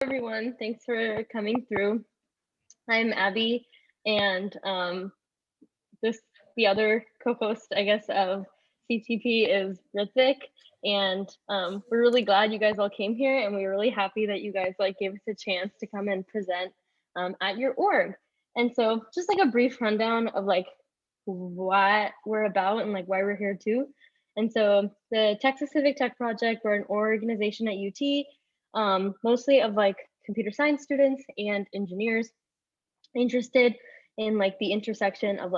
Everyone. Thanks for coming through. I'm Abby, and this the other co-host, I guess, of CTP is Ritvik, and we're really glad you guys all came here, and we're really happy that you guys gave us a chance to come and present at your org. And so, just like a brief rundown of what we're about and why we're here too. And so, the Texas Civic Tech Project, we're an organization at UT, mostly of computer science students and engineers interested in the intersection of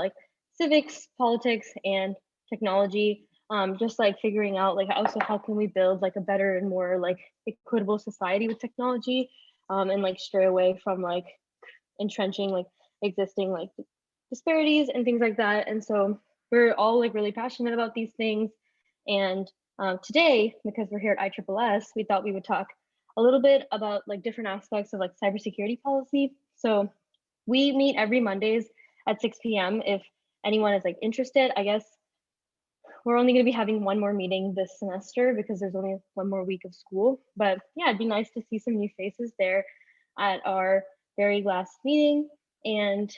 civics, politics, and technology. Just figuring out also how can we build a better and more equitable society with technology, and stray away from entrenching existing disparities and things like that. And so we're all really passionate about these things. And today, because we're here at ISSS, we thought we would talk a little bit about different aspects of cybersecurity policy. So we meet every Mondays at 6 p.m. If anyone is interested. I guess we're only going to be having one more meeting this semester because there's only one more week of school. But yeah, it'd be nice to see some new faces there at our very last meeting. And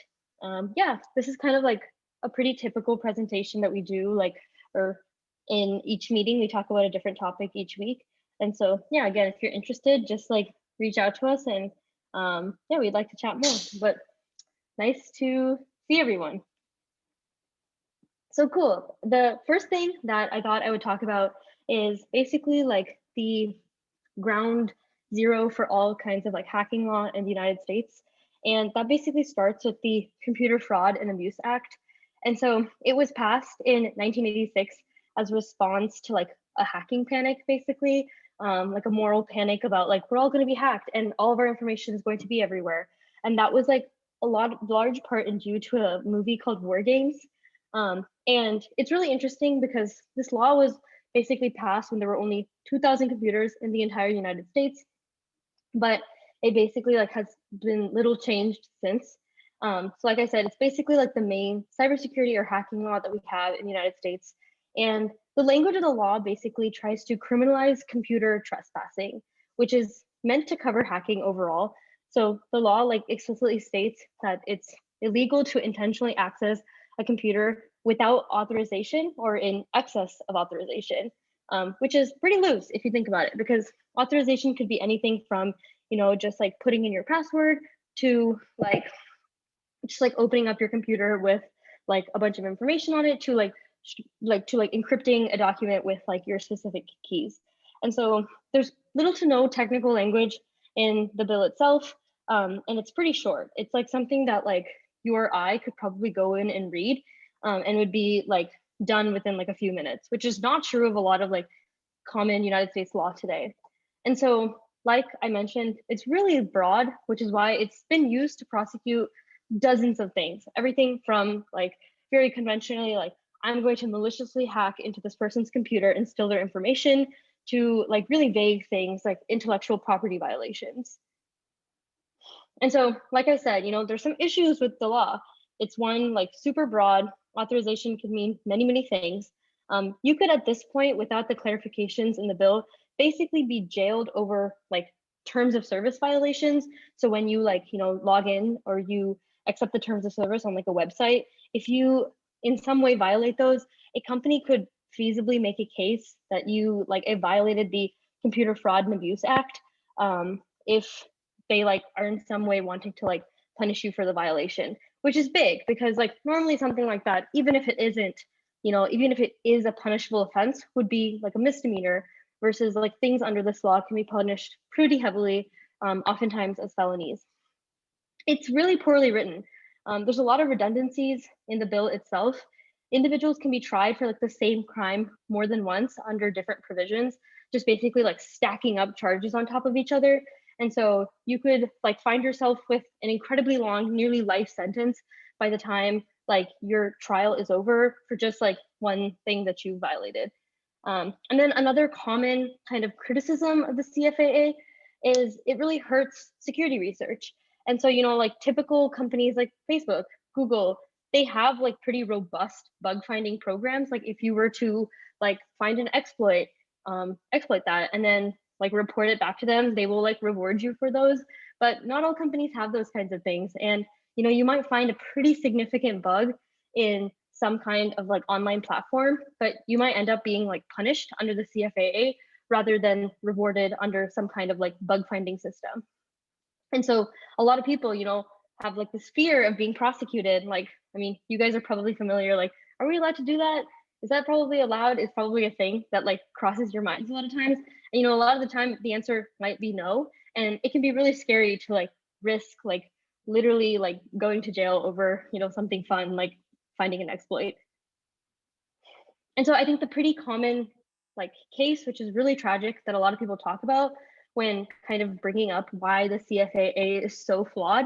yeah, this is kind of a pretty typical presentation that we do, or in each meeting, we talk about a different topic each week. And so, yeah, again, if you're interested, just reach out to us, and yeah, we'd like to chat more. But nice to see everyone. So cool. The first thing that I thought I would talk about is basically the ground zero for all kinds of hacking law in the United States. And that basically starts with the Computer Fraud and Abuse Act. And so it was passed in 1986 as a response to a hacking panic, basically, a moral panic about we're all going to be hacked and all of our information is going to be everywhere. And that was a large part and due to a movie called War Games. And it's really interesting because this law was basically passed when there were only 2,000 computers in the entire United States, but it basically has been little changed since. So like I said, it's basically the main cybersecurity or hacking law that we have in the United States. And the language of the law basically tries to criminalize computer trespassing, which is meant to cover hacking overall. So the law explicitly states that it's illegal to intentionally access a computer without authorization or in excess of authorization, which is pretty loose if you think about it, because authorization could be anything from, just putting in your password to just opening up your computer with a bunch of information on it to encrypting a document with your specific keys. And so there's little to no technical language in the bill itself, and it's pretty short. It's something that you or I could probably go in and read, and would be done within a few minutes, which is not true of a lot of common United States law today. And so, like I mentioned, it's really broad, which is why it's been used to prosecute dozens of things. Everything from very conventionally, I'm going to maliciously hack into this person's computer and steal their information, to really vague things like intellectual property violations. And so, like I said, there's some issues with the law. It's one super broad. Authorization could mean many, many things. You could at this point, without the clarifications in the bill, basically be jailed over terms of service violations. So when you log in or you accept the terms of service on a website, if you in some way violate those, a company could feasibly make a case that you it violated the Computer Fraud and Abuse Act, if they are in some way wanting to punish you for the violation, which is big because normally something like that, even if it isn't, even if it is a punishable offense, would be a misdemeanor, versus things under this law can be punished pretty heavily, oftentimes as felonies. It's really poorly written. There's a lot of redundancies in the bill itself. Individuals can be tried for the same crime more than once under different provisions, just basically stacking up charges on top of each other. And so you could find yourself with an incredibly long, nearly life sentence by the time your trial is over for just one thing that you violated. And then another common kind of criticism of the CFAA is it really hurts security research. And so, typical companies like Facebook, Google, they have pretty robust bug finding programs. If you were to find an exploit that, and then like report it back to them, they will like reward you for those. But not all companies have those kinds of things. And you might find a pretty significant bug in some kind of like online platform, but you might end up being like punished under the CFAA rather than rewarded under some kind of like bug finding system. And so a lot of people, have like this fear of being prosecuted. Like, I mean, you guys are probably familiar, like, are we allowed to do that? Is that probably allowed? Is probably a thing that like crosses your minds a lot of times. And a lot of the time the answer might be no. And it can be really scary to like risk like literally like going to jail over, something fun like finding an exploit. And so I think the pretty common like case, which is really tragic that a lot of people talk about when kind of bringing up why the CFAA is so flawed,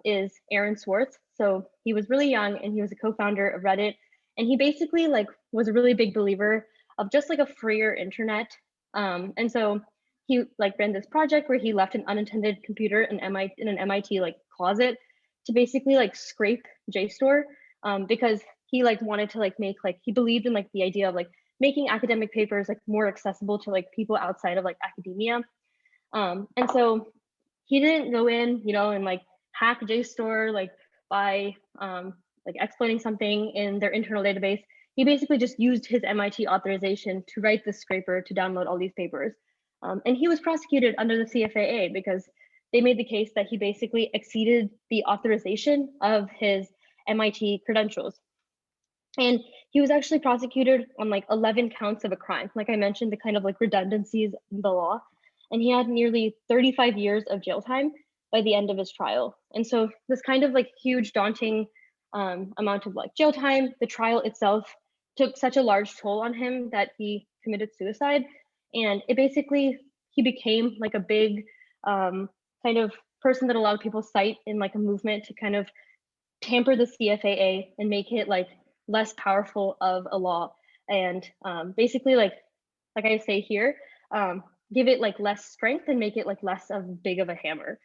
is Aaron Swartz. So he was really young and he was a co-founder of Reddit. And he basically like was a really big believer of just like a freer internet. And so he like ran this project where he left an unattended computer in an MIT like closet to basically like scrape JSTOR, because he like wanted to like make like, he believed in like the idea of like making academic papers like more accessible to like people outside of like academia. And so he didn't go in, and like hack JSTOR like by like exploiting something in their internal database. He basically just used his MIT authorization to write the scraper to download all these papers. And he was prosecuted under the CFAA because they made the case that he basically exceeded the authorization of his MIT credentials. And he was actually prosecuted on like 11 counts of a crime. Like I mentioned, the kind of like redundancies in the law. And he had nearly 35 years of jail time by the end of his trial. And so this kind of like huge daunting amount of like jail time, the trial itself took such a large toll on him that he committed suicide. And it basically, he became like a big kind of person that a lot of people cite in like a movement to kind of tamper the CFAA and make it like less powerful of a law, and basically like I say here, give it like less strength and make it like less of big of a hammer.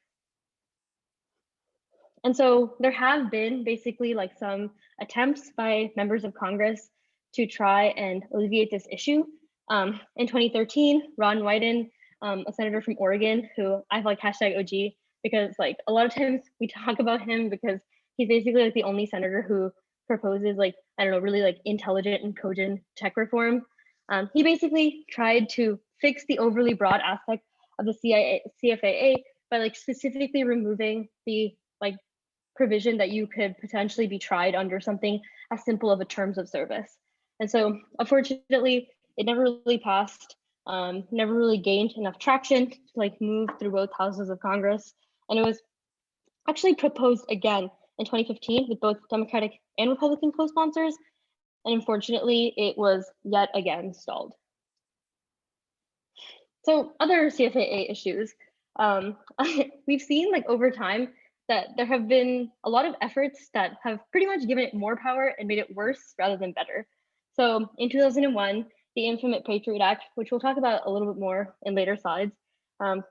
And so there have been basically like some attempts by members of Congress to try and alleviate this issue. In 2013, Ron Wyden, a senator from Oregon, who I've like hashtag OG because like a lot of times we talk about him because he's basically like the only senator who proposes like, I don't know, really like intelligent and cogent tech reform. He basically tried to fix the overly broad aspect of the CFAA by like specifically removing the like provision that you could potentially be tried under something as simple of a terms of service. And so unfortunately, it never really passed, never really gained enough traction to like move through both houses of Congress. And it was actually proposed again in 2015 with both Democratic and Republican co-sponsors. And unfortunately, it was yet again stalled. So other CFAA issues, we've seen like over time that there have been a lot of efforts that have pretty much given it more power and made it worse rather than better. So in 2001, the infamous Patriot Act, which we'll talk about a little bit more in later slides,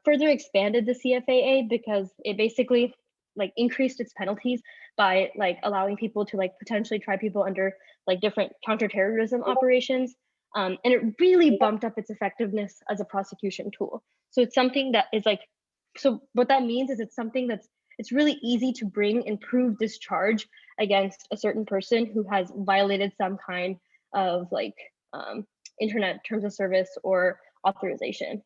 further expanded the CFAA because it basically like increased its penalties by like allowing people to like potentially try people under like different counterterrorism operations. And it really bumped up its effectiveness as a prosecution tool. So it's something that is like, so what that means is it's something it's really easy to bring and prove discharge against a certain person who has violated some kind of like internet terms of service or authorization.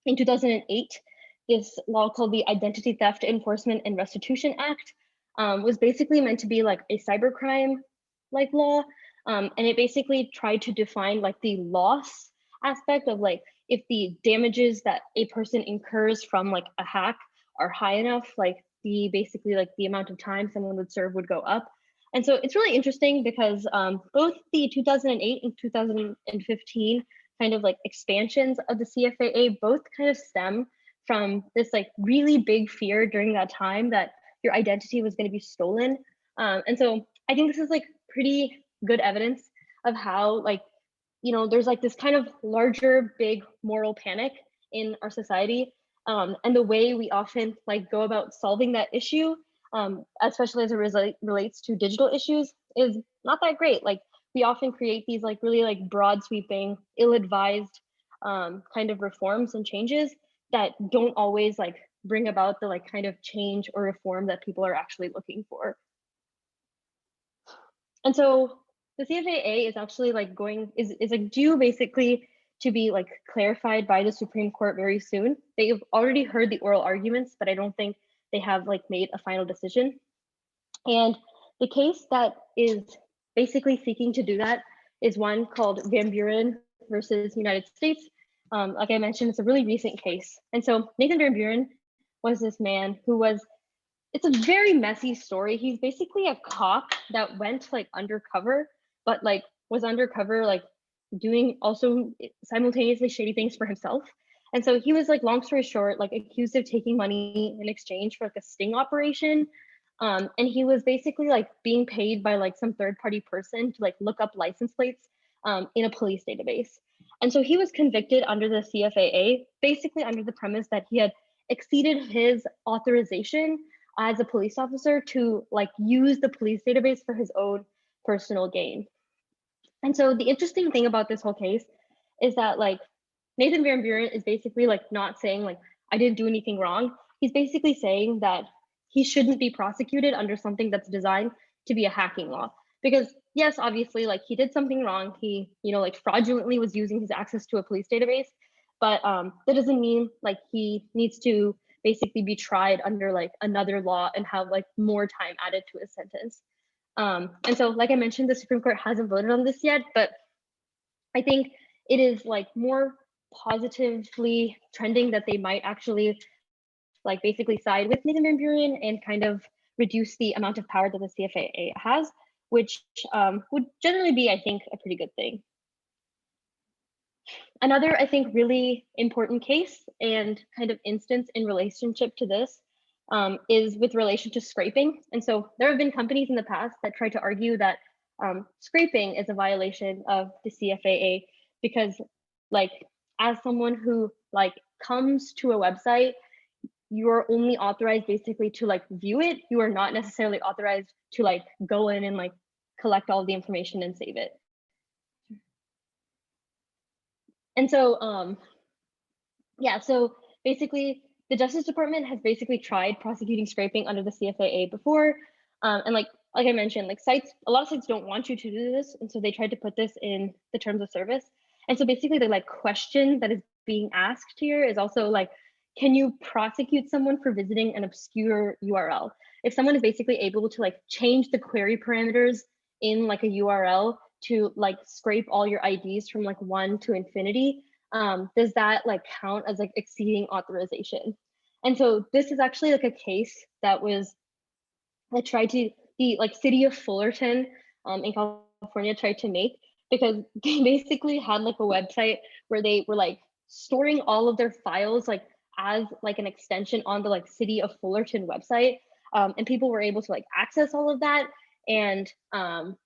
In 2008, this law called the Identity Theft Enforcement and Restitution Act was basically meant to be like a cybercrime like law. And it basically tried to define like the loss aspect of like if the damages that a person incurs from like a hack are high enough, like basically like the amount of time someone would serve would go up. And so it's really interesting because both the 2008 and 2015 kind of like expansions of the CFAA both kind of stem from this like really big fear during that time that your identity was going to be stolen. And so I think this is like pretty good evidence of how like, there's like this kind of larger, big moral panic in our society. And the way we often like go about solving that issue, especially as it relates to digital issues, is not that great. Like we often create these like really like broad sweeping, ill-advised kind of reforms and changes that don't always like bring about the like kind of change or reform that people are actually looking for. And so the CFAA is actually like is like due basically to be like clarified by the Supreme Court very soon. They've already heard the oral arguments, but I don't think they have like made a final decision. And the case that is basically seeking to do that is one called VanBuren versus United States. Like I mentioned, it's a really recent case. And so Nathan VanBuren was this man who was, it's a very messy story. He's basically a cop that went like undercover, but like was undercover, like doing also simultaneously shady things for himself. And so he was like, long story short, like accused of taking money in exchange for like a sting operation. And he was basically like being paid by like some third party person to like look up license plates in a police database. And so he was convicted under the CFAA, basically under the premise that he had exceeded his authorization as a police officer to like use the police database for his own personal gain. And so the interesting thing about this whole case is that like Nathan VanBuren is basically like not saying like I didn't do anything wrong. He's basically saying that he shouldn't be prosecuted under something that's designed to be a hacking law. Because yes, obviously like he did something wrong. He, you know, like fraudulently was using his access to a police database, but that doesn't mean like he needs to basically be tried under like another law and have like more time added to his sentence. And so, like I mentioned, the Supreme Court hasn't voted on this yet, but I think it is like more positively trending that they might actually like basically side with Nathan VanBuren and kind of reduce the amount of power that the CFAA has, which would generally be, I think, a pretty good thing. Another, I think, really important case and kind of instance in relationship to this is with relation to scraping. And so there have been companies in the past that try to argue that scraping is a violation of the CFAA because like as someone who like comes to a website, you're only authorized basically to like view it. You are not necessarily authorized to like go in and like collect all the information and save it. And so, yeah, so basically the Justice Department has basically tried prosecuting scraping under the CFAA before. And like I mentioned, like a lot of sites don't want you to do this. And so they tried to put this in the terms of service. And so basically the like question that is being asked here is also like, can you prosecute someone for visiting an obscure URL? If someone is basically able to like change the query parameters in like a URL to like scrape all your IDs from like 1 to infinity, does that like count as like exceeding authorization? And so this is actually like a case that was that tried to the like city of Fullerton in California tried to make because they basically had like a website where they were like storing all of their files like as like an extension on the like city of Fullerton website, and people were able to like access all of that and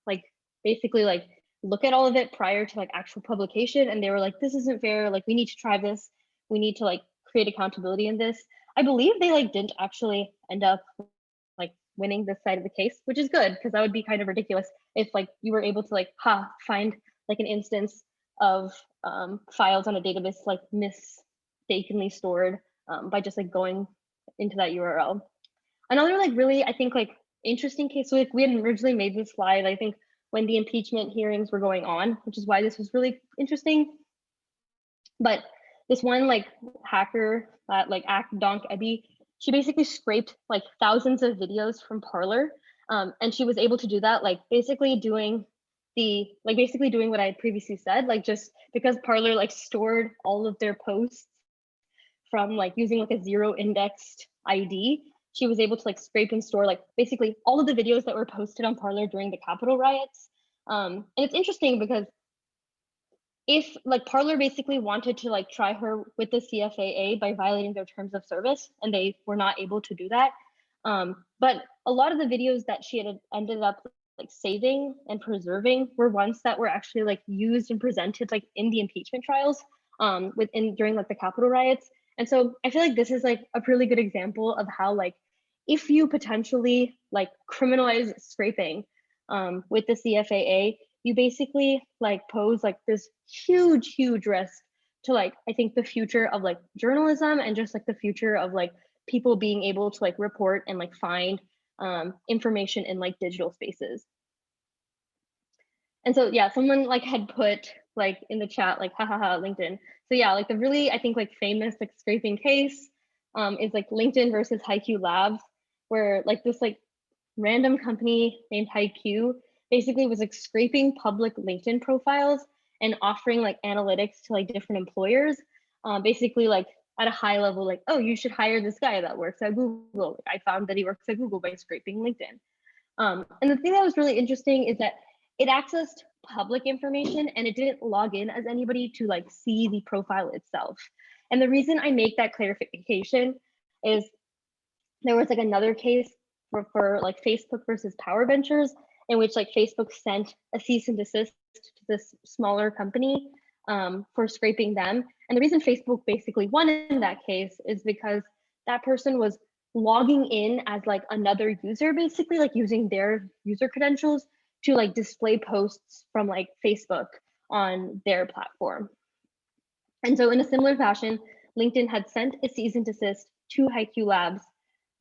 like basically like look at all of it prior to like actual publication. And they were like, this isn't fair, like we need to try this, we need to like create accountability in this. I believe they like didn't actually end up like winning this side of the case, which is good because that would be kind of ridiculous if like you were able to like find like an instance of files on a database like mistakenly stored by just like going into that URL. Another like really I think like interesting case, so like we had originally made this slide I think when the impeachment hearings were going on, which is why this was really interesting. But this one like hacker like Donk Ebby, she basically scraped like thousands of videos from Parler, and she was able to do that like basically doing what I had previously said, like just because Parler like stored all of their posts from like using like a 0 indexed ID, she was able to like scrape and store like basically all of the videos that were posted on Parler during the Capitol riots. And it's interesting because if like Parler basically wanted to like try her with the CFAA by violating their terms of service, and they were not able to do that. But a lot of the videos that she had ended up like saving and preserving were ones that were actually like used and presented like in the impeachment trials during like the Capitol riots. And so I feel like this is like a really good example of how like if you potentially like criminalize scraping with the CFAA, you basically like pose like this huge risk to like, I think the future of like journalism and just like the future of like people being able to like report and like find information in like digital spaces. And so yeah, someone like had put like in the chat like hahaha LinkedIn. So yeah, like the really I think like famous like scraping case is like LinkedIn versus HiQ Labs, where like this like random company named HiQ basically was like scraping public LinkedIn profiles and offering like analytics to like different employers, basically like at a high level, like, oh, you should hire this guy that works at Google. I found that he works at Google by scraping LinkedIn. And the thing that was really interesting is that it accessed public information and it didn't log in as anybody to like see the profile itself. And the reason I make that clarification is there was like another case for like Facebook versus Power Ventures, in which like Facebook sent a cease and desist to this smaller company for scraping them. And the reason Facebook basically won in that case is because that person was logging in as like another user, basically like using their user credentials to like display posts from like Facebook on their platform. And so in a similar fashion, LinkedIn had sent a cease and desist to HiQ Labs.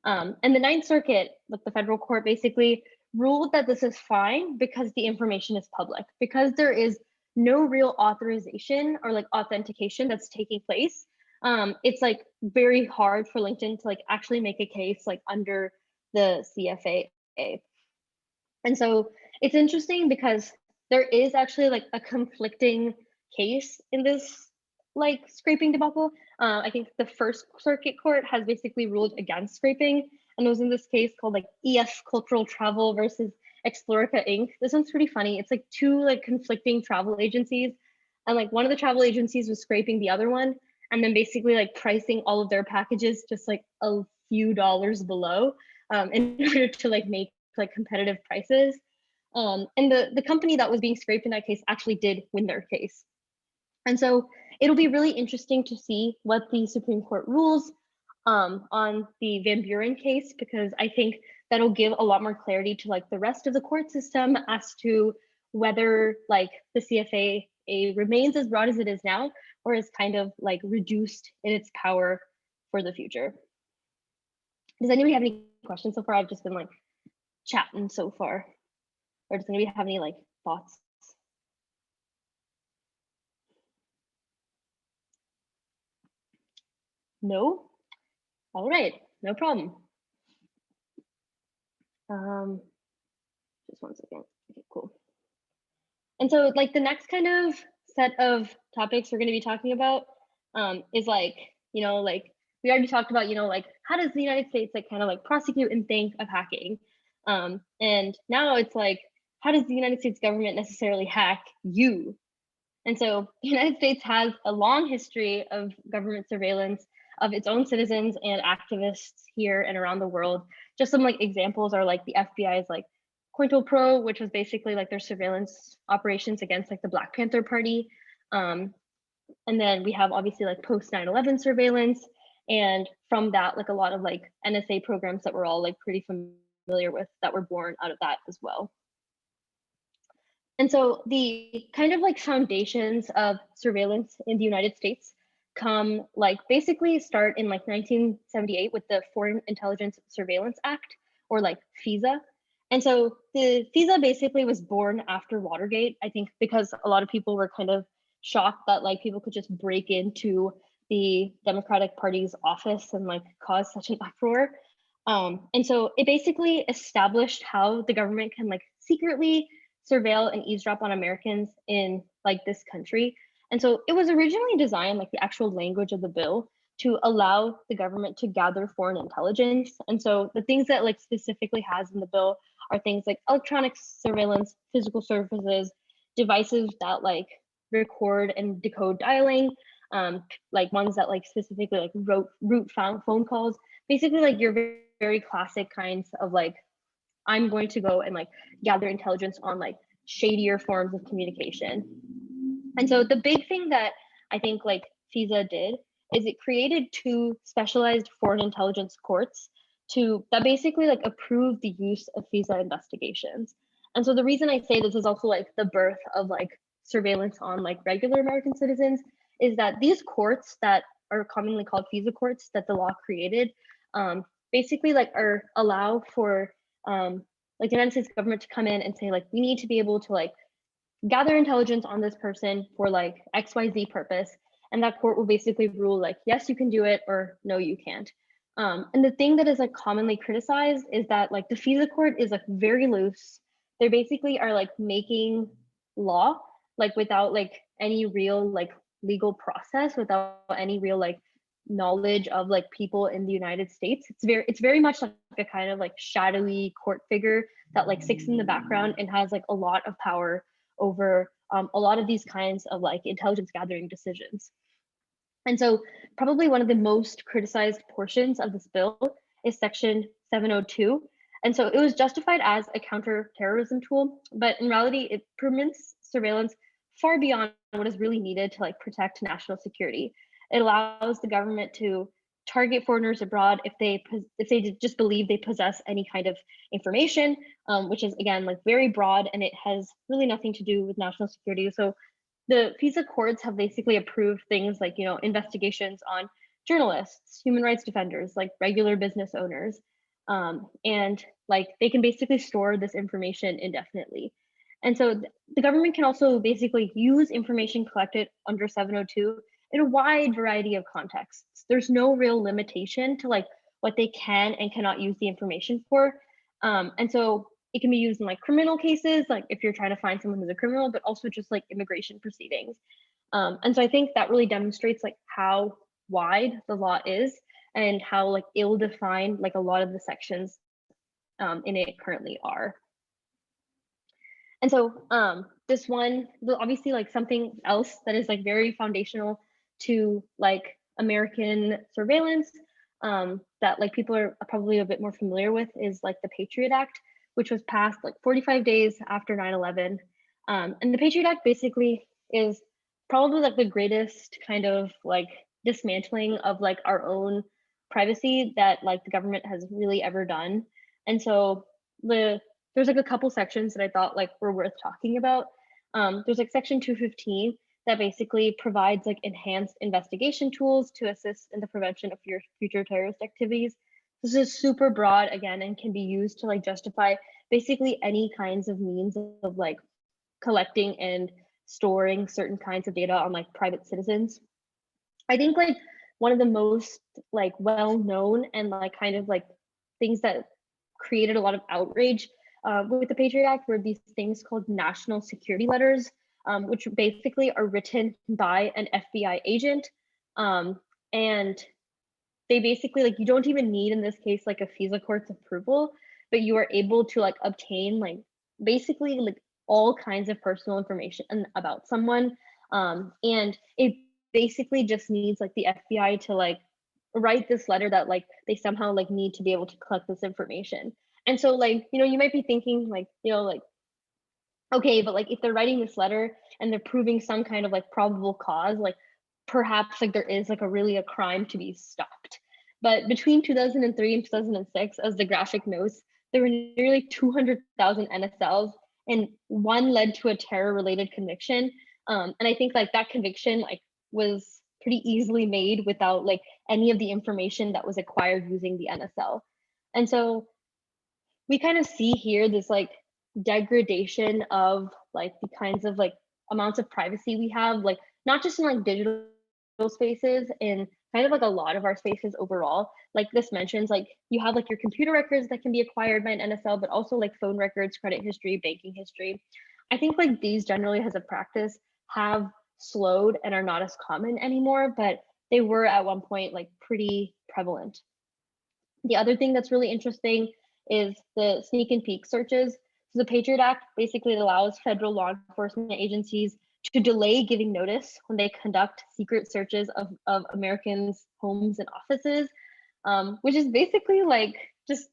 And the Ninth Circuit, like the federal court, basically ruled that this is fine because the information is public, because there is no real authorization or like authentication that's taking place. It's like very hard for LinkedIn to like actually make a case like under the CFA. And so it's interesting because there is actually like a conflicting case in this like scraping debacle. I think the First Circuit Court has basically ruled against scraping, and it was in this case called like EF Cultural Travel versus Explorica Inc. This one's pretty funny. It's like two like conflicting travel agencies, and like one of the travel agencies was scraping the other one, and then basically like pricing all of their packages just like a few dollars below in order to like make like competitive prices. And the company that was being scraped in that case actually did win their case. And so it'll be really interesting to see what the Supreme Court rules on the VanBuren case, because I think that'll give a lot more clarity to like the rest of the court system as to whether like the CFA remains as broad as it is now, or is kind of like reduced in its power for the future. Does anybody have any questions so far? I've just been like chatting so far. Or does anybody have any like thoughts? No? All right, no problem. Just one second. Okay, cool. And so like the next kind of set of topics we're going to be talking about is like, you know, like we already talked about, you know, like how does the United States like kind of like prosecute and think of hacking? And now it's like, how does the United States government necessarily hack you? And so the United States has a long history of government surveillance of its own citizens and activists here and around the world. Just some like examples are like the FBI's like COINTELPRO, which was basically like their surveillance operations against like the Black Panther Party. And then we have obviously like post 9/11 surveillance. And from that, like a lot of like NSA programs that we're all like pretty familiar with that were born out of that as well. And so the kind of like foundations of surveillance in the United States come like basically start in like 1978 with the Foreign Intelligence Surveillance Act, or like FISA. And so the FISA basically was born after Watergate, I think, because a lot of people were kind of shocked that like people could just break into the Democratic Party's office and like cause such an uproar. And so it basically established how the government can like secretly surveil and eavesdrop on Americans in like this country. And so it was originally designed, like the actual language of the bill, to allow the government to gather foreign intelligence. And so the things that like specifically has in the bill are things like electronic surveillance, physical services, devices that like record and decode dialing, like ones that like specifically like route phone calls, basically like your very classic kinds of like, I'm going to go and like gather intelligence on like shadier forms of communication. And so the big thing that I think like FISA did is it created two specialized foreign intelligence courts that basically like approve the use of FISA investigations. And so the reason I say this is also like the birth of like surveillance on like regular American citizens is that these courts that are commonly called FISA courts that the law created, basically like are allow for like the United States government to come in and say like we need to be able to like gather intelligence on this person for like XYZ purpose, and that court will basically rule like yes you can do it or no you can't. And the thing that is like commonly criticized is that like the FISA court is like very loose. They basically are like making law like without like any real like legal process, without any real like knowledge of like people in the United States. It's very much like a kind of like shadowy court figure that like sits in the background and has like a lot of power over a lot of these kinds of like intelligence gathering decisions. And so probably one of the most criticized portions of this bill is section 702. And so it was justified as a counterterrorism tool, but in reality, it permits surveillance far beyond what is really needed to like protect national security. It allows the government to target foreigners abroad if they just believe they possess any kind of information, which is again like very broad, and it has really nothing to do with national security. So the FISA courts have basically approved things like, you know, investigations on journalists, human rights defenders, like regular business owners, and like they can basically store this information indefinitely. And so the government can also basically use information collected under 702 in a wide variety of contexts. There's no real limitation to like what they can and cannot use the information for. And so it can be used in like criminal cases, like if you're trying to find someone who's a criminal, but also just like immigration proceedings. And so I think that really demonstrates like how wide the law is and how like ill-defined like a lot of the sections in it currently are. And so this one, obviously like something else that is like very foundational to like American surveillance that like people are probably a bit more familiar with is like the Patriot Act, which was passed like 45 days after 9/11. And the Patriot Act basically is probably like the greatest kind of like dismantling of like our own privacy that like the government has really ever done. And so there's like a couple sections that I thought like were worth talking about. There's like section 215 that basically provides like enhanced investigation tools to assist in the prevention of future terrorist activities. This is super broad again and can be used to like justify basically any kinds of means of like collecting and storing certain kinds of data on like private citizens. I think like one of the most like well-known and like kind of like things that created a lot of outrage with the Patriot Act were these things called national security letters, which basically are written by an FBI agent. And they basically like, you don't even need in this case like a FISA court's approval, but you are able to like obtain like basically like all kinds of personal information about someone. And it basically just needs like the FBI to like write this letter that like they somehow like need to be able to collect this information. And so like, you know, you might be thinking like, you know, like, okay, but like if they're writing this letter and they're proving some kind of like probable cause, like perhaps like there is like a crime to be stopped. But between 2003 and 2006, as the graphic notes, there were nearly 200,000 NSLs, and one led to a terror-related conviction. And I think like that conviction like was pretty easily made without like any of the information that was acquired using the NSL. And so we kind of see here this like degradation of like the kinds of like amounts of privacy we have, like not just in like digital spaces, in kind of like a lot of our spaces overall. Like this mentions like you have like your computer records that can be acquired by an NSL, but also like phone records, credit history, banking history. I think like these generally as a practice have slowed and are not as common anymore, but they were at one point like pretty prevalent. The other thing that's really interesting is the sneak and peek searches. So the Patriot Act basically allows federal law enforcement agencies to delay giving notice when they conduct secret searches of Americans' homes and offices, which is basically like just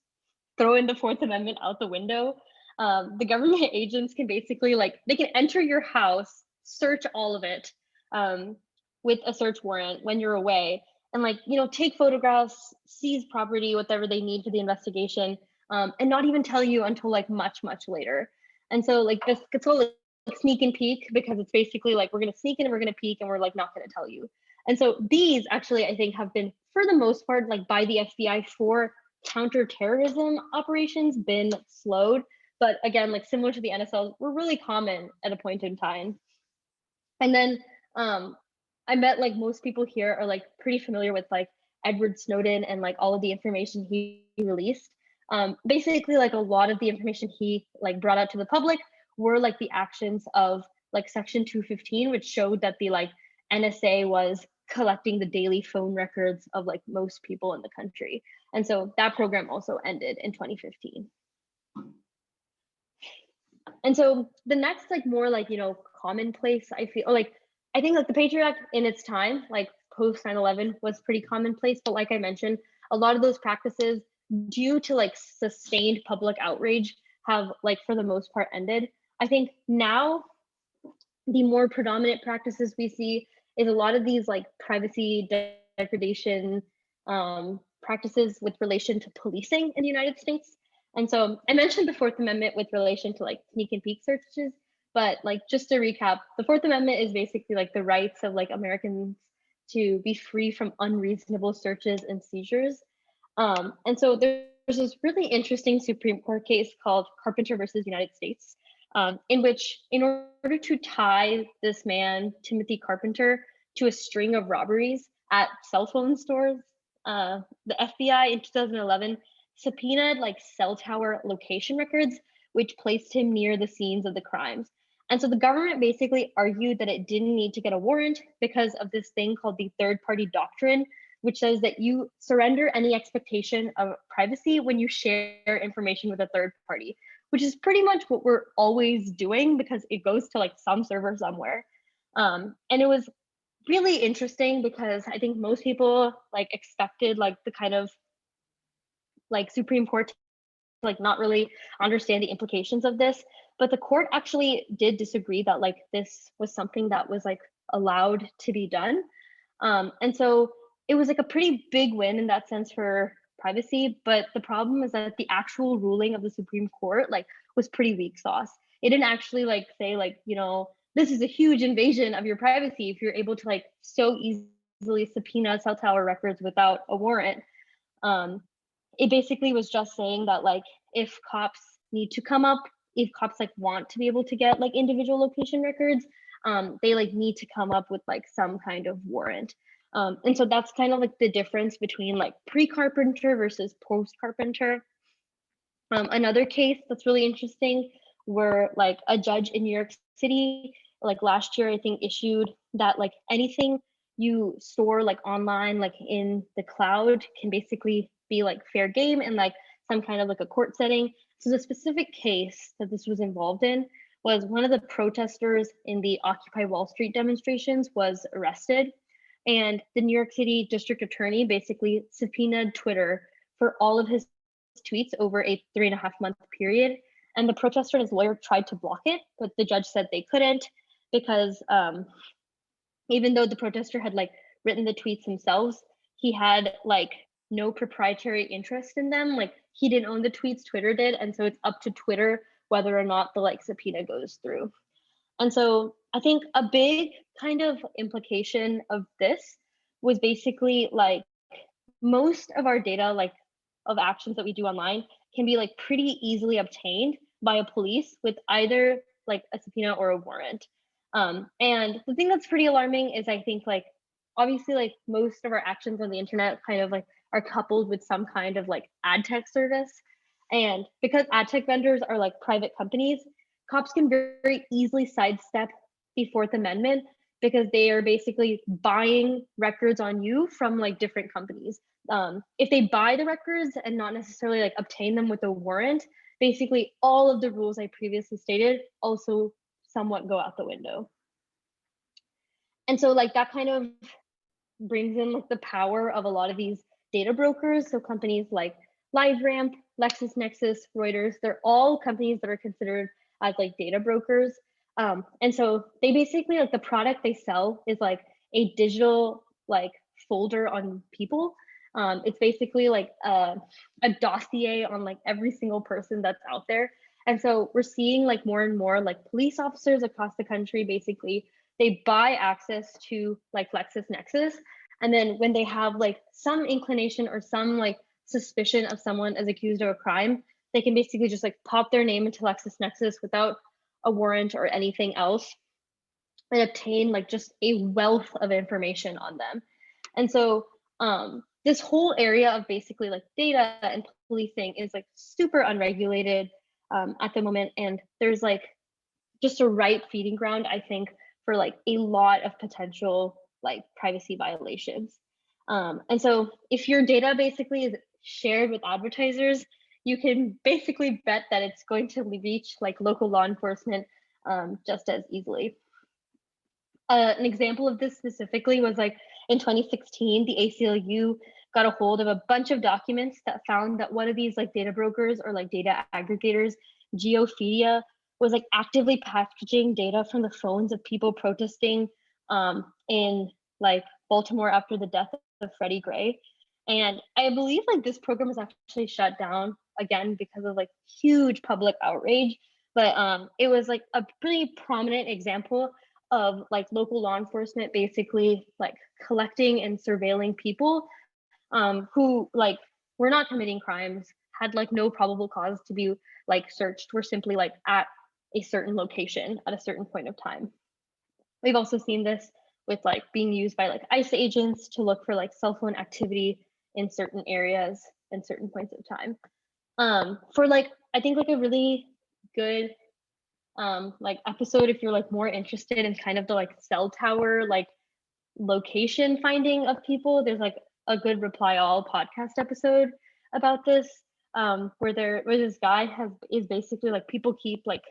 throwing the Fourth Amendment out the window. The government agents can basically like, they can enter your house, search all of it with a search warrant when you're away, and like, you know, take photographs, seize property, whatever they need for the investigation, and not even tell you until like much later. And so like this could totally sneak and peek, because it's basically like, we're going to sneak in and we're going to peek and we're like not going to tell you. And so these actually, I think, have been, for the most part, like by the FBI for counterterrorism operations, been slowed. But again, like similar to the NSL, were really common at a point in time. And then I bet like most people here are like pretty familiar with like Edward Snowden and like all of the information he released. Basically, like a lot of the information he like brought out to the public were like the actions of like Section 215, which showed that the like NSA was collecting the daily phone records of like most people in the country. And so that program also ended in 2015. And so the next like more like, you know, commonplace, I feel like, I think like the Patriot Act in its time, like post 9/11, was pretty commonplace. But like I mentioned, a lot of those practices, due to like sustained public outrage, have like for the most part ended. I think now the more predominant practices we see is a lot of these like privacy degradation practices with relation to policing in the United States. And so I mentioned the Fourth Amendment with relation to like sneak and peek searches, but like just to recap, the Fourth Amendment is basically like the rights of like Americans to be free from unreasonable searches and seizures. And so there's this really interesting Supreme Court case called Carpenter versus United States, in which, in order to tie this man, Timothy Carpenter, to a string of robberies at cell phone stores, the FBI in 2011 subpoenaed like cell tower location records, which placed him near the scenes of the crimes. And so the government basically argued that it didn't need to get a warrant because of this thing called the third party doctrine, which says that you surrender any expectation of privacy when you share information with a third party, which is pretty much what we're always doing because it goes to like some server somewhere. And it was really interesting because I think most people like expected like the kind of like Supreme Court to like not really understand the implications of this, but the court actually did disagree that like this was something that was like allowed to be done. And so it was like a pretty big win in that sense for privacy, but the problem is that the actual ruling of the Supreme Court like was pretty weak sauce. It didn't actually like say like, you know, this is a huge invasion of your privacy if you're able to like so easily subpoena cell tower records without a warrant. It basically was just saying that like if cops need to come up, if cops like want to be able to get like individual location records, they like need to come up with like some kind of warrant. And so that's kind of like the difference between like pre-Carpenter versus post-Carpenter. Another case that's really interesting where like a judge in New York City, like last year, I think issued that like anything you store like online, like in the cloud, can basically be like fair game and like some kind of like a court setting. So the specific case that this was involved in was one of the protesters in the Occupy Wall Street demonstrations was arrested. And the New York City district attorney basically subpoenaed Twitter for all of his tweets over a 3.5-month period. And the protester and his lawyer tried to block it, but the judge said they couldn't because even though the protester had like written the tweets themselves, he had like no proprietary interest in them. Like he didn't own the tweets, Twitter did. And so it's up to Twitter whether or not the like subpoena goes through. And so I think a big kind of implication of this was basically like most of our data, like of actions that we do online, can be like pretty easily obtained by a police with either like a subpoena or a warrant. And the thing that's pretty alarming is I think like obviously like most of our actions on the internet kind of like are coupled with some kind of like ad tech service. And because ad tech vendors are like private companies, cops can very easily sidestep the Fourth Amendment because they are basically buying records on you from like different companies. If they buy the records and not necessarily like obtain them with a warrant, basically all of the rules I previously stated also somewhat go out the window. And so like that kind of brings in like the power of a lot of these data brokers. So companies like LiveRamp, LexisNexis, Reuters, they're all companies that are considered as like data brokers. And so they basically like the product they sell is like a digital like folder on people. It's basically like a dossier on like every single person that's out there. And so we're seeing like more and more like police officers across the country, basically, they buy access to like LexisNexis. And then when they have like some inclination or some like suspicion of someone as accused of a crime, they can basically just like pop their name into LexisNexis without a warrant or anything else and obtain like just a wealth of information on them. And so this whole area of basically like data and policing is like super unregulated at the moment. And there's like just a right feeding ground, I think, for like a lot of potential like privacy violations. And so if your data basically is shared with advertisers, you can basically bet that it's going to reach like local law enforcement just as easily. An example of this specifically was like in 2016, the ACLU got a hold of a bunch of documents that found that one of these like data brokers or like data aggregators, Geophedia, was like actively packaging data from the phones of people protesting in like Baltimore after the death of Freddie Gray. And I believe like this program was actually shut down again because of like huge public outrage. But it was like a pretty prominent example of like local law enforcement basically like collecting and surveilling people who like were not committing crimes, had like no probable cause to be like searched, were simply like at a certain location at a certain point of time. We've also seen this with like being used by like ICE agents to look for like cell phone activity in certain areas and certain points of time. For like, I think like a really good like episode if you're like more interested in kind of the like cell tower like location finding of people, there's like a good Reply All podcast episode about this where this guy is basically like people keep like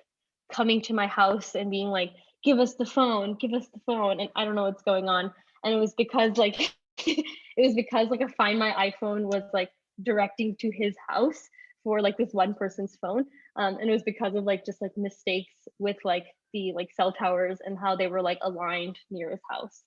coming to my house and being like, give us the phone, and I don't know what's going on. And it was because like it was because like a Find My iPhone was like directing to his house for like this one person's phone. And it was because of like just like mistakes with like the like cell towers and how they were like aligned near his house.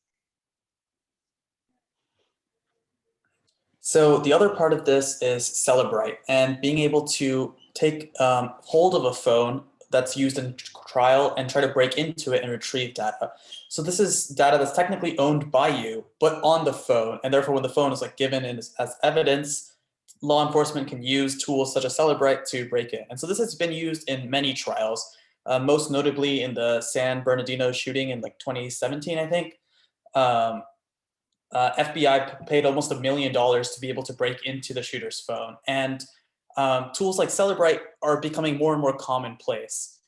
So the other part of this is Celebrite and being able to take hold of a phone that's used in trial and try to break into it and retrieve data. So this is data that's technically owned by you, but on the phone. And therefore, when the phone is like given in as evidence, law enforcement can use tools such as Celebrite to break in. And so this has been used in many trials, most notably in the San Bernardino shooting in like 2017, I think. FBI paid almost $1 million to be able to break into the shooter's phone. And tools like Celebrite are becoming more and more commonplace.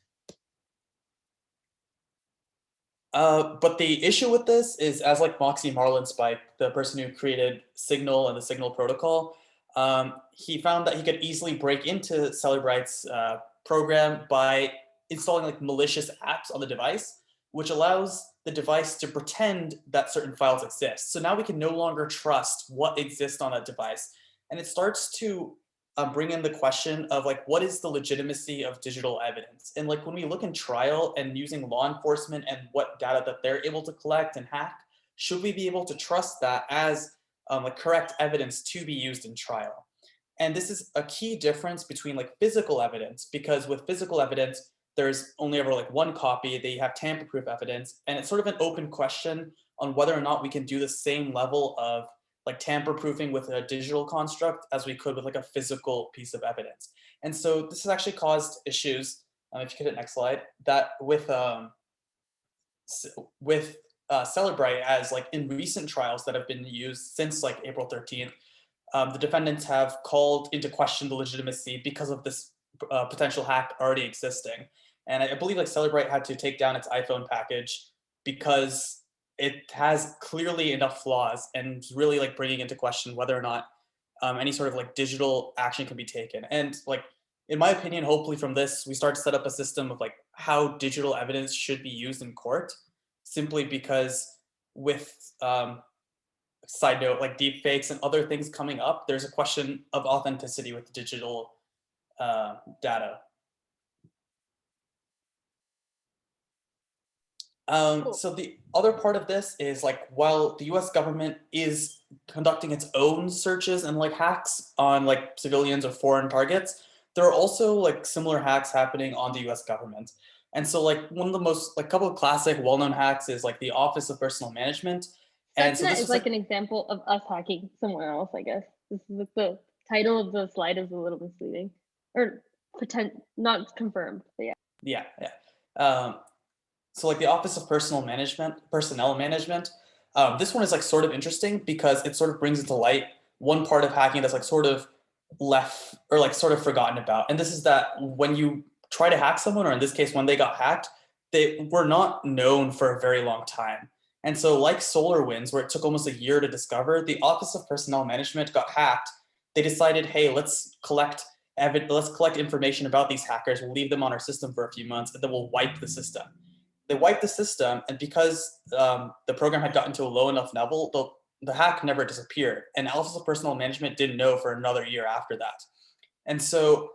But the issue with this is, as like Moxie Marlinspike, the person who created Signal and the Signal protocol, he found that he could easily break into Celebrite's program by installing like malicious apps on the device, which allows the device to pretend that certain files exist. So now we can no longer trust what exists on that device. And it starts to bring in the question of like, what is the legitimacy of digital evidence? And like when we look in trial and using law enforcement and what data that they're able to collect and hack, should we be able to trust that as like correct evidence to be used in trial? And this is a key difference between like physical evidence, because with physical evidence, there's only ever like one copy, they have tamper-proof evidence, and it's sort of an open question on whether or not we can do the same level of like tamper-proofing with a digital construct as we could with like a physical piece of evidence. And so this has actually caused issues, if you could hit next slide, that with Celebrite, as like in recent trials that have been used since like April 13th, the defendants have called into question the legitimacy because of this potential hack already existing. And I believe like Celebrite had to take down its iPhone package because it has clearly enough flaws and really like bringing into question whether or not any sort of like digital action can be taken. And like, in my opinion, hopefully from this, we start to set up a system of like how digital evidence should be used in court, simply because with side note, like deep fakes and other things coming up, there's a question of authenticity with digital data. So the other part of this is like, while the US government is conducting its own searches and like hacks on like civilians or foreign targets, there are also like similar hacks happening on the US government. And so like one of the most like couple of classic well-known hacks is like the Office of Personnel Management. And so Stuxnet this is was like like, an example of us hacking somewhere else, I guess. This is the title of the slide is a little misleading, or not confirmed. But yeah. yeah. So like the Office of Personnel Management, this one is like sort of interesting because it sort of brings into light one part of hacking that's like sort of left or like sort of forgotten about. And this is that when you try to hack someone, or in this case, when they got hacked, they were not known for a very long time. And so like SolarWinds, where it took almost a year to discover, the Office of Personnel Management got hacked. They decided, hey, let's collect information about these hackers. We'll leave them on our system for a few months, and then we'll wipe the system. They wiped the system, and because the program had gotten to a low enough level, the hack never disappeared. And Office of Personnel Management didn't know for another year after that. And so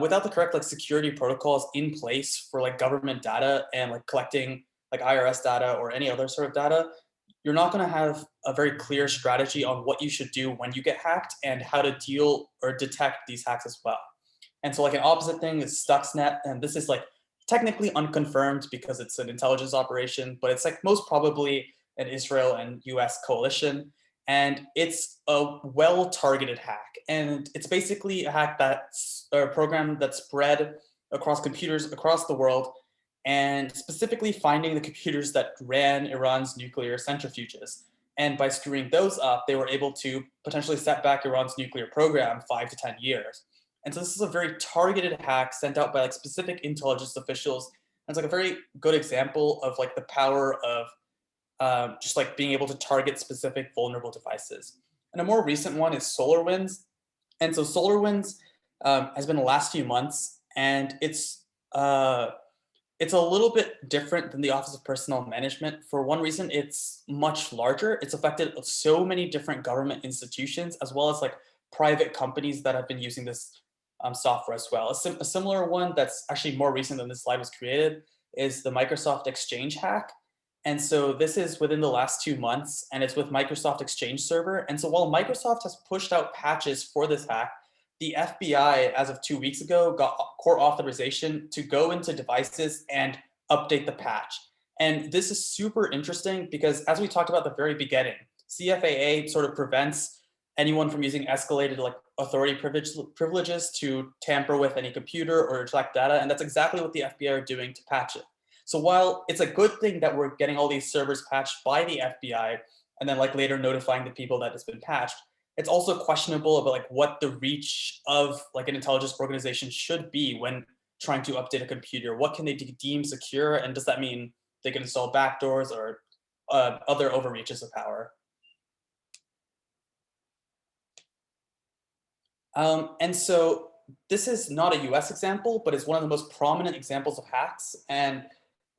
without the correct like security protocols in place for like government data and like collecting like IRS data or any other sort of data, you're not going to have a very clear strategy on what you should do when you get hacked and how to deal or detect these hacks as well. And so like an opposite thing is Stuxnet, and this is like technically unconfirmed because it's an intelligence operation, but it's like most probably an Israel and US coalition. And it's a well-targeted hack. And it's basically a hack that's a program that's spread across computers across the world, and specifically finding the computers that ran Iran's nuclear centrifuges. And by screwing those up, they were able to potentially set back Iran's nuclear program 5 to 10 years. And so this is a very targeted hack sent out by like specific intelligence officials. And it's like a very good example of like the power of just like being able to target specific vulnerable devices. And a more recent one is SolarWinds. And so SolarWinds has been the last few months, and it's a little bit different than the Office of Personnel Management. For one reason, it's much larger. It's affected so many different government institutions, as well as like private companies that have been using this software as well. A similar one that's actually more recent than this slide was created is the Microsoft Exchange hack. And so this is within the last 2 months, and it's with Microsoft Exchange Server. And so while Microsoft has pushed out patches for this hack, the FBI, as of 2 weeks ago, got court authorization to go into devices and update the patch. And this is super interesting because, as we talked about at the very beginning, CFAA sort of prevents anyone from using escalated like authority privileges to tamper with any computer or collect data. And that's exactly what the FBI are doing to patch it. So while it's a good thing that we're getting all these servers patched by the FBI and then like later notifying the people that it's been patched, it's also questionable about like what the reach of like an intelligence organization should be when trying to update a computer. What can they deem secure, and does that mean they can install backdoors or other overreaches of power? And so this is not a US example, but it's one of the most prominent examples of hacks, and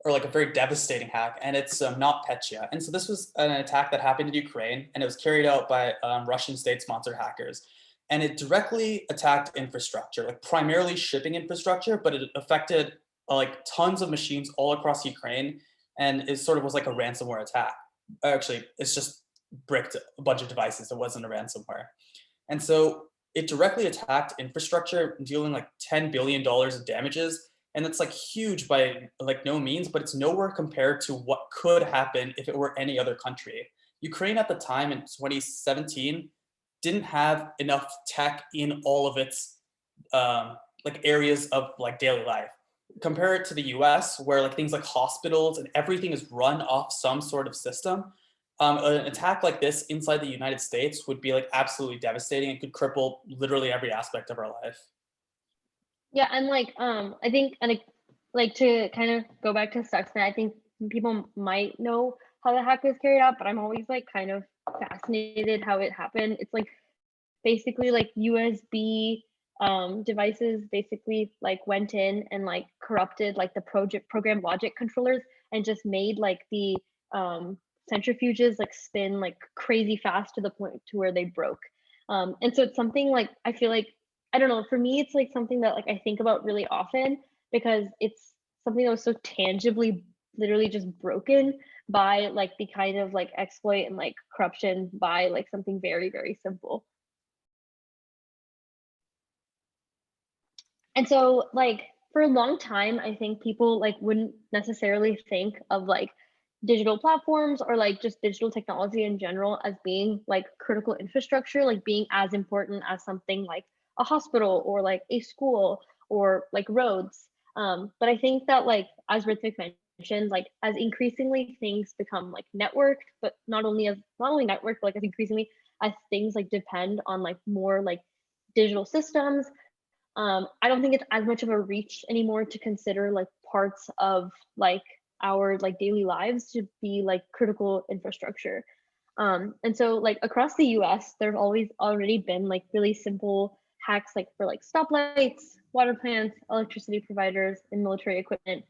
or like a very devastating hack, and it's not Petya. And so this was an attack that happened in Ukraine, and it was carried out by Russian state-sponsored hackers. And it directly attacked infrastructure, like primarily shipping infrastructure, but it affected like tons of machines all across Ukraine, and it sort of was like a ransomware attack. Actually, it's just bricked a bunch of devices. It wasn't a ransomware. And so it directly attacked infrastructure, dealing like $10 billion of damages. And that's like huge by like no means, but it's nowhere compared to what could happen if it were any other country. Ukraine at the time in 2017 didn't have enough tech in all of its like areas of like daily life. Compare it to the US, where like things like hospitals and everything is run off some sort of system. An attack like this inside the United States would be like absolutely devastating and could cripple literally every aspect of our life. Yeah, and like I think, and like to kind of go back to Stuxnet, I think people might know how the hack was carried out, but I'm always like kind of fascinated how it happened. It's like basically like USB devices basically like went in and like corrupted like the program logic controllers and just made like the centrifuges like spin like crazy fast to the point to where they broke. And so it's something like I feel like, I don't know, for me it's like something that like I think about really often because it's something that was so tangibly literally just broken by like the kind of like exploit and like corruption by like something very, very simple. And so like for a long time, I think people like wouldn't necessarily think of like digital platforms or like just digital technology in general as being like critical infrastructure, like being as important as something like a hospital or like a school or like roads. But I think that like as Ritvik mentioned, like as increasingly things become like networked, but not only networked, but like as increasingly as things like depend on like more like digital systems, I don't think it's as much of a reach anymore to consider like parts of like our like daily lives to be like critical infrastructure. And so like across the US, there's always already been like really simple hacks like for like stoplights, water plants, electricity providers, and military equipment,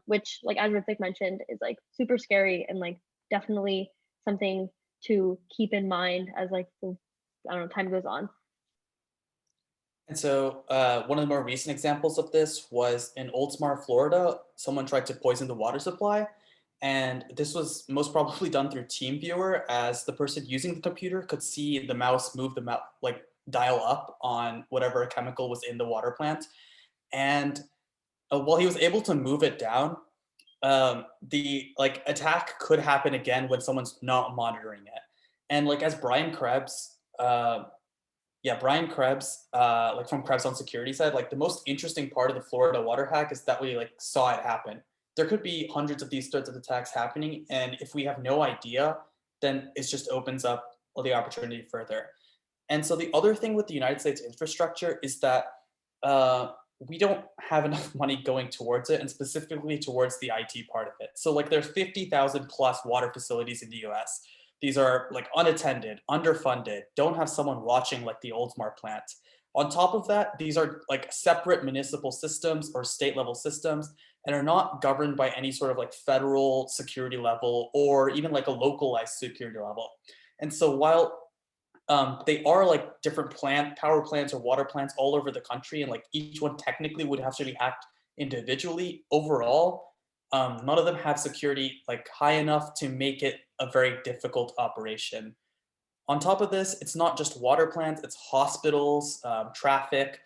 which like as Ritik mentioned is like super scary and like definitely something to keep in mind as like the, I don't know, time goes on. And so, one of the more recent examples of this was in Oldsmar, Florida. Someone tried to poison the water supply, and this was most probably done through TeamViewer, as the person using the computer could see the mouse move the mouse, like dial up on whatever chemical was in the water plant. And while he was able to move it down, the like attack could happen again when someone's not monitoring it. And like as Brian Krebs, yeah, Brian Krebs, like from Krebs on Security side, like the most interesting part of the Florida water hack is that we like saw it happen. There could be hundreds of these sorts of attacks happening, and if we have no idea, then it just opens up the opportunity further. And so the other thing with the United States infrastructure is that we don't have enough money going towards it, and specifically towards the IT part of it. So like there's 50,000 plus water facilities in the US. These are like unattended, underfunded, don't have someone watching like the Oldsmar plant. On top of that, these are like separate municipal systems or state level systems and are not governed by any sort of like federal security level or even like a localized security level. And so while they are like different power plants or water plants all over the country, and like each one technically would have to be hacked individually. Overall, none of them have security like high enough to make it a very difficult operation. On top of this, it's not just water plants; it's hospitals, traffic.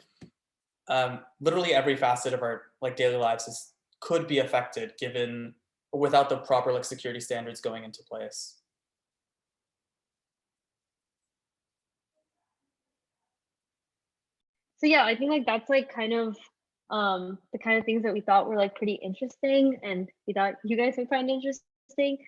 Literally every facet of our like daily lives could be affected given without the proper like security standards going into place. So yeah, I think like that's like kind of the kind of things that we thought were like pretty interesting and we thought you guys would find interesting.